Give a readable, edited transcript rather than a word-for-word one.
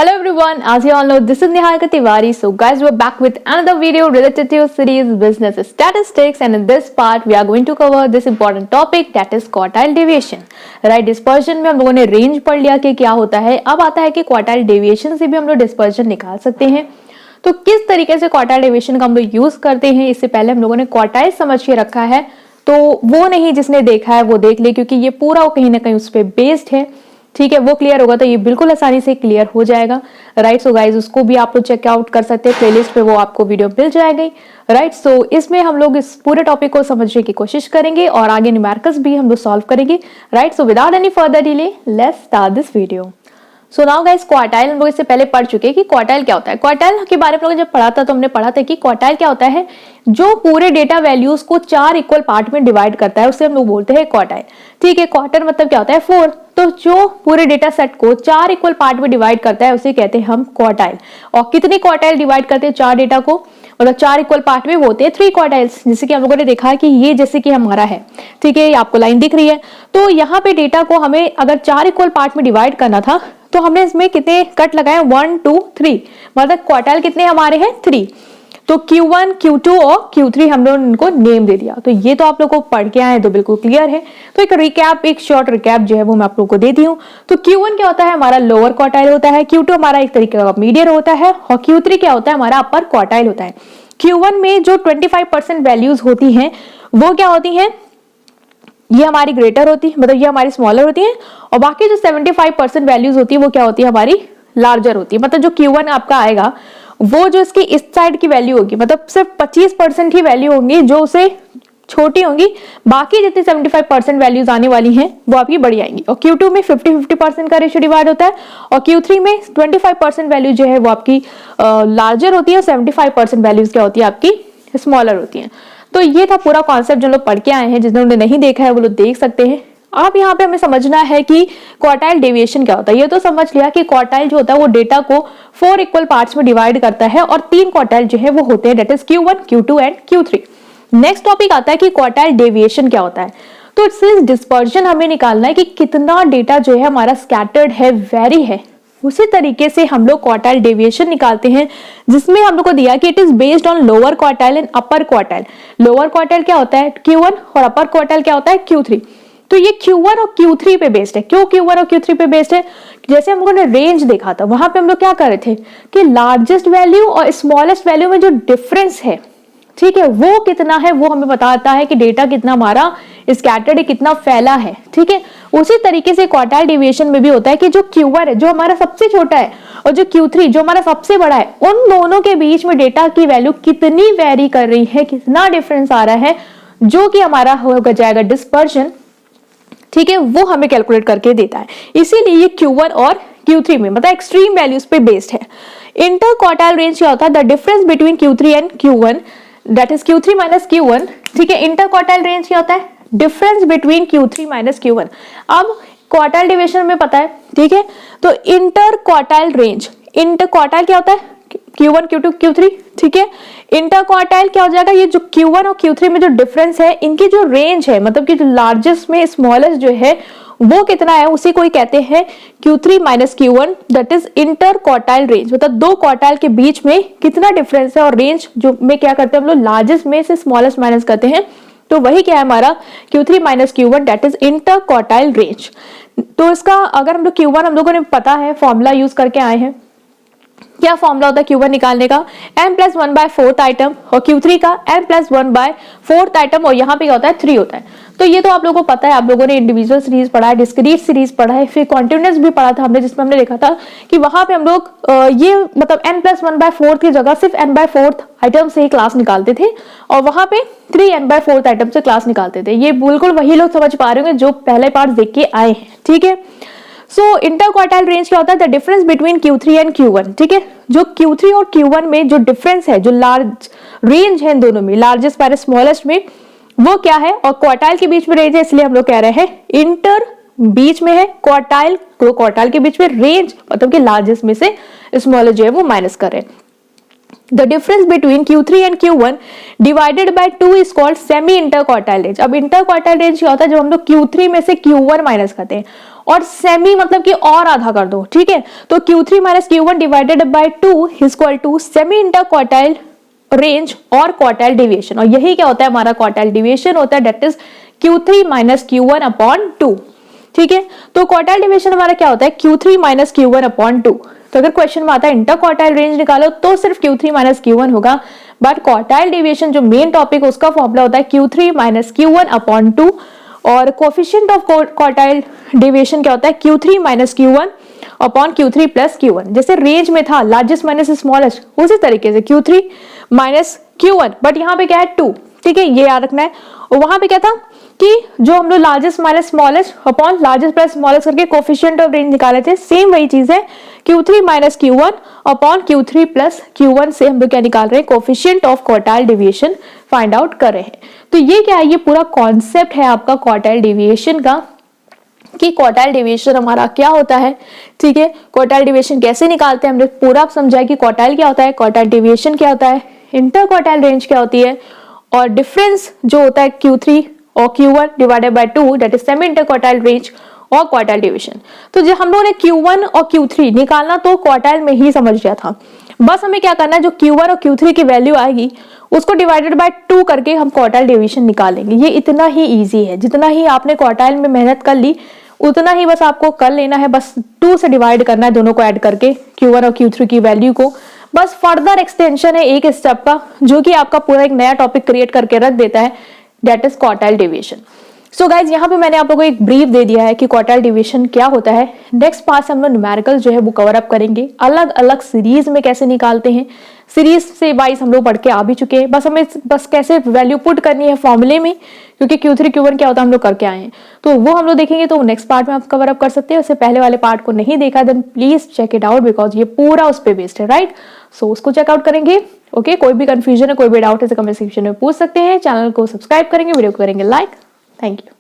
Hello everyone, as you all know, this is Niharika Tiwari. So guys, we're back with another video related to your series Business Statistics, and in this part we are going to cover this important topic, that is quartile deviation. Right, dispersion में हम लोगों ने range पढ़ लिया कि क्या होता है. अब आता है कि क्वार्टाइल डेविएशन से भी हम लोग डिस्पर्जन निकाल सकते हैं. तो किस तरीके से क्वार्टाइल डेविएशन का हम लोग यूज करते हैं, इससे पहले हम लोगों ने क्वार्टाइल समझ के रखा है. तो वो नहीं जिसने देखा है वो देख ले, क्योंकि ये पूरा कहीं ना कहीं उस पर बेस्ड है. ठीक है, वो क्लियर होगा तो ये बिल्कुल आसानी से क्लियर हो जाएगा. राइट, सो गाइज उसको भी आप लोग चेकआउट कर सकते हैं, प्लेलिस्ट पे वो आपको वीडियो मिल जाएगी. राइट, सो इसमें हम लोग इस पूरे टॉपिक को समझने की कोशिश करेंगे और आगे न्यूमेरिकल्स भी हम लोग सॉल्व करेंगे. Right, so without any further delay let's start this video. So now guys, quartile हम लोग इससे पहले पढ़ चुके हैं कि क्वार्टाइल क्या होता है. क्वार्टाइल के बारे में लोग जब पढ़ा था तो हमने पढ़ा था कि क्वार्टाइल क्या होता है, जो पूरे डेटा वैल्यूज को 4 इक्वल पार्ट में डिवाइड करता है उसे हम लोग बोलते हैं क्वार्टाइल. ठीक है, क्वार्टर मतलब क्या होता है 4. तो जो पूरे डेटा सेट को 4 इक्वल पार्ट में डिवाइड करता है उसे कहते हैं हम क्वार्टाइल. और कितने क्वार्टाइल डिवाइड करते हैं 4 डेटा को, मतलब 4 इक्वल पार्ट में वो होते हैं 3 क्वार्टाइल्स. जैसे कि हम लोगों ने देखा है कि ये जैसे कि हमारा है, ठीक है, आपको लाइन दिख रही है. तो यहाँ पे डेटा को हमें अगर 4 इक्वल पार्ट में डिवाइड करना था तो हमने इसमें कितने कट लगाए, 1 2 3, मतलब क्वार्टाइल कितने हमारे हैं 3. तो Q1, Q2 और Q3 हम लोग उनको नेम दे दिया. तो ये तो आप लोगों को पढ़ के आए तो बिल्कुल क्लियर है. तो एक रिकैप, एक शॉर्ट रिकैप जो है वो मैं आप लोगों को देती हूँ. तो Q1 क्या होता है, हमारा लोअर क्वार्टाइल होता है. Q2 हमारा एक तरीके का मीडियन होता है और Q3 क्या होता है, हमारा अपर क्वार्टाइल होता है. Q1 में जो 25% वैल्यूज होती हैं वो क्या होती हैं, ये हमारी ग्रेटर होती है, मतलब ये हमारी स्मॉलर होती है. और बाकी जो 75% वैल्यूज होती है वो क्या होती है, हमारी लार्जर होती है. मतलब जो Q1 आपका आएगा वो जो इसकी इस साइड की वैल्यू होगी, मतलब सिर्फ 25% ही वैल्यू होंगी जो उसे छोटी होंगी. बाकी जितनी 75% वैल्यूज आने वाली हैं वो आपकी बड़ी आएंगी. और Q2 में 50-50% का रेशियो डिवाइड होता है और Q3 में 25% वैल्यू जो है वो आपकी लार्जर होती है और 75% वैल्यूज क्या होती है, आपकी स्मॉलर होती है. तो ये था पूरा कॉन्सेप्ट जो लोग पढ़ के आए हैं. जिन्होंने नहीं देखा है वो लोग देख सकते हैं. अब यहाँ पे हमें समझना है कि क्वार्टाइल डेविएशन क्या होता है. ये तो समझ लिया कि क्वार्टाइल जो होता है वो डेटा को 4 इक्वल पार्ट्स में डिवाइड करता है और 3 क्वार्टाइल जो है वो होते हैं, that is Q1, Q2 and Q3. Next topic आता है कि क्वार्टाइल डेविएशन क्या होता है. तो इससे डिस्पर्जन हमें निकालना है कि कितना डेटा जो है हमारा स्कैटर्ड है, वेरी है. उसी तरीके से हम लोग क्वार्टाइल डेविएशन निकालते हैं, जिसमें हम लोग को दिया कि it is based on lower quartile and upper quartile. Lower quartile क्या होता है Q1 और अपर क्वार्टाइल क्या होता है Q3. तो ये Q1 और Q3 पे बेस्ड है. क्यों Q1 और Q3 पे बेस्ड है, जैसे हम लोगों ने रेंज देखा था वहां पे हम लोग क्या कर रहे थे कि लार्जेस्ट वैल्यू और स्मॉलेस्ट वैल्यू में जो डिफरेंस है, ठीक है, वो कितना है वो हमें बताता है कि डेटा कितना हमारा स्कैटर्ड है, कितना फैला है. ठीक है, उसी तरीके से क्वार्टाइल डेविएशन में भी होता है कि जो Q1 है जो हमारा सबसे छोटा है और जो Q3 जो हमारा सबसे बड़ा है, उन दोनों के बीच में डेटा की वैल्यू कितनी वेरी कर रही है, कितना डिफरेंस आ रहा है, जो कि हमारा हो जाएगा डिस्पर्जन. ठीक है, वो हमें कैलकुलेट करके देता है. इसीलिए ये Q1 और Q3 में मतलब एक्सट्रीम वैल्यूज पे बेस्ड है. इंटर क्वार्टाइल रेंज क्या होता है, the difference between Q3 and Q1, that is Q3 minus Q1. ठीक है, इंटर क्वार्टाइल रेंज क्या होता है, difference between Q3 minus Q1. अब क्वार्टाइल डिवीजन में पता है, ठीक है, तो inter quartile range, inter quartile क्या होता है Q1, Q2, Q3. ठीक है, इंटर क्वार्टाइल क्या हो जाएगा, ये जो Q1 और Q3 में जो डिफरेंस है, इनकी जो रेंज है, मतलब कि जो लार्जेस्ट में स्मॉलेस्ट जो है वो कितना है, उसी को ही कहते हैं Q3 minus Q1, that is inter quartile range. मतलब दो क्वार्टाइल के बीच में कितना डिफरेंस है और रेंज जो में क्या करते हैं हम लोग लार्जेस्ट में से स्मॉलेस्ट माइनस करते हैं. तो वही क्या है हमारा Q3 minus Q1, that is inter quartile range. तो इसका अगर हम लोग Q1 हम लोगों ने पता है, फॉर्मूला यूज करके आए हैं. क्या फॉर्मूला होता है Q1 निकालने का, m+1/4 आइटम, और Q3 का m+1/4 आइटम, और यहाँ पे क्या होता है 3 होता है. तो ये तो आप लोगों को पता है, आप लोगों ने इंडिविजुअल सीरीज पढ़ा है, डिस्क्रीट सीरीज पढ़ा है, फिर कॉन्टिन्यूअस भी पढ़ा था हमने, जिसमें हमने देखा था कि वहां पे हम लोग ये मतलब n+1/4 की जगह सिर्फ n/4 आइटम से ही क्लास निकालते थे और वहां पे 3n/4 आइटम से क्लास निकालते थे. ये बिल्कुल वही लोग समझ पा रहे होंगे जो पहले पार्ट देख के आए हैं. ठीक है, सो इंटर क्वार्टाइल रेंज क्या होता है, the difference between Q3 and Q1. ठीक है, जो Q3 और Q1 में जो डिफरेंस है, जो लार्ज रेंज है इन दोनों में, लार्जेस्ट माइनस स्मॉलेस्ट में, वो क्या है, और क्वार्टाइल के बीच में रेंज है, इसलिए हम लोग कह रहे हैं इंटर बीच में है, क्वार्टाइल तो क्वार्टाइल के बीच में रेंज, मतलब कि लार्जेस्ट में से स्मॉलेस्ट जो है वो माइनस कर रहे हैं. The difference between Q3 and Q1 divided by 2 is called semi interquartile range. अब interquartile range क्या होता है, जब हम लोग Q3 में से Q1 माइनस करते हैं और सेमी मतलब कि और आधा कर दो, ठीक है। तो Q3 minus Q1 divided by 2 equal to semi interquartile range और क्वार्टाइल डेविएशन, और यही क्या होता है हमारा क्वार्टाइल डेविएशन होता है, that is Q3 minus Q1 upon 2, ठीक है। तो क्वार्टाइल डेविएशन हमारा क्या होता है, Q3 माइनस Q1 अपॉन 2। तो अगर क्वेश्चन में आता है इंटर क्वार्टाइल रेंज निकालो तो सिर्फ Q3 माइनस Q1 होगा, बट क्वार्टाइल डेविएशन जो मेन टॉपिक उसका फॉर्मूला होता है Q3 माइनस Q1 अपॉन 2, और कोफिशिएंट ऑफ क्वार्टाइल डेविएशन क्या होता है, Q3 minus Q1 upon Q3 plus Q1। जैसे रेंज में था लार्जेस्ट माइनस स्मॉलेस्ट, उसी तरीके से Q3 माइनस Q1, बट यहाँ पे क्या है 2, ठीक है, ये याद रखना है। और वहां पे क्या था कि जो हम लोग largest minus smallest upon largest plus smallest करके कोफिशिएंट ऑफ रेंज निकाले थे, सेम वही चीज है, Q3 minus Q1 upon Q3 plus Q1 से हम लोग क्या निकाल रहे हैं, coefficient of quartile deviation find out कर रहे हैं। तो ये क्या है, ये पूरा कॉन्सेप्ट है आपका क्वार्टाइल डेविएशन का, कि क्वार्टाइल डेविएशन हमारा क्या होता है, ठीक है। क्वार्टाइल डेविएशन कैसे निकालते हैं हमने पूरा समझा कि क्वार्टाइल क्या होता है, क्वार्टाइल डेविएशन क्या होता है, इंटर क्वार्टाइल रेंज क्या होती है, और डिफरेंस जो होता है Q3 और Q1 divided by 2 that is semi interquartile range और क्वार्टाइल डेविएशन। तो जब हम लोगों ने Q1 और Q3 निकालना तो क्वार्टाइल में ही समझ लिया था, बस हमें क्या करना है, जो Q1 और Q3 की वैल्यू आएगी उसको डिवाइडेड बाय 2 करके हम क्वार्टाइल डेविएशन निकालेंगे। ये इतना ही इजी है, जितना ही आपने क्वार्टाइल में मेहनत कर ली उतना ही बस आपको कर लेना है, बस 2 से डिवाइड करना है दोनों को ऐड करके, Q1 और Q3 की वैल्यू को। बस फर्दर एक्सटेंशन है एक स्टेप का, जो कि आपका पूरा एक नया टॉपिक क्रिएट करके रख देता है, that is quartile deviation. So guys यहाँ पे मैंने आप लोगों को एक ब्रीफ दे दिया है कि क्वार्टाइल डेविएशन क्या होता है। नेक्स्ट पार्ट से हम लोग न्यूमेरिकल जो है वो कवर अप करेंगे, अलग अलग सीरीज में कैसे निकालते हैं, सीरीज से वाइज हम लोग पढ़ के आ भी चुके हैं, बस हमें बस कैसे वैल्यू पुट करनी है फॉर्मूले में, क्योंकि Q3 Q1 क्या होता है हम लोग करके आए हैं, तो वो हम लोग देखेंगे। तो नेक्स्ट पार्ट में आप कवर अप कर सकते हैं। उससे पहले वाले पार्ट को नहीं देखा then please check it out, because ये पूरा उस पर बेस्ड है, राइट। सो उसको चेकआउट करेंगे। ओके, कोई भी कंफ्यूजन है, कोई भी डाउट है तो कमेंट सेक्शन में पूछ सकते हैं। चैनल को सब्सक्राइब करेंगे, वीडियो को करेंगे लाइक। Thank you.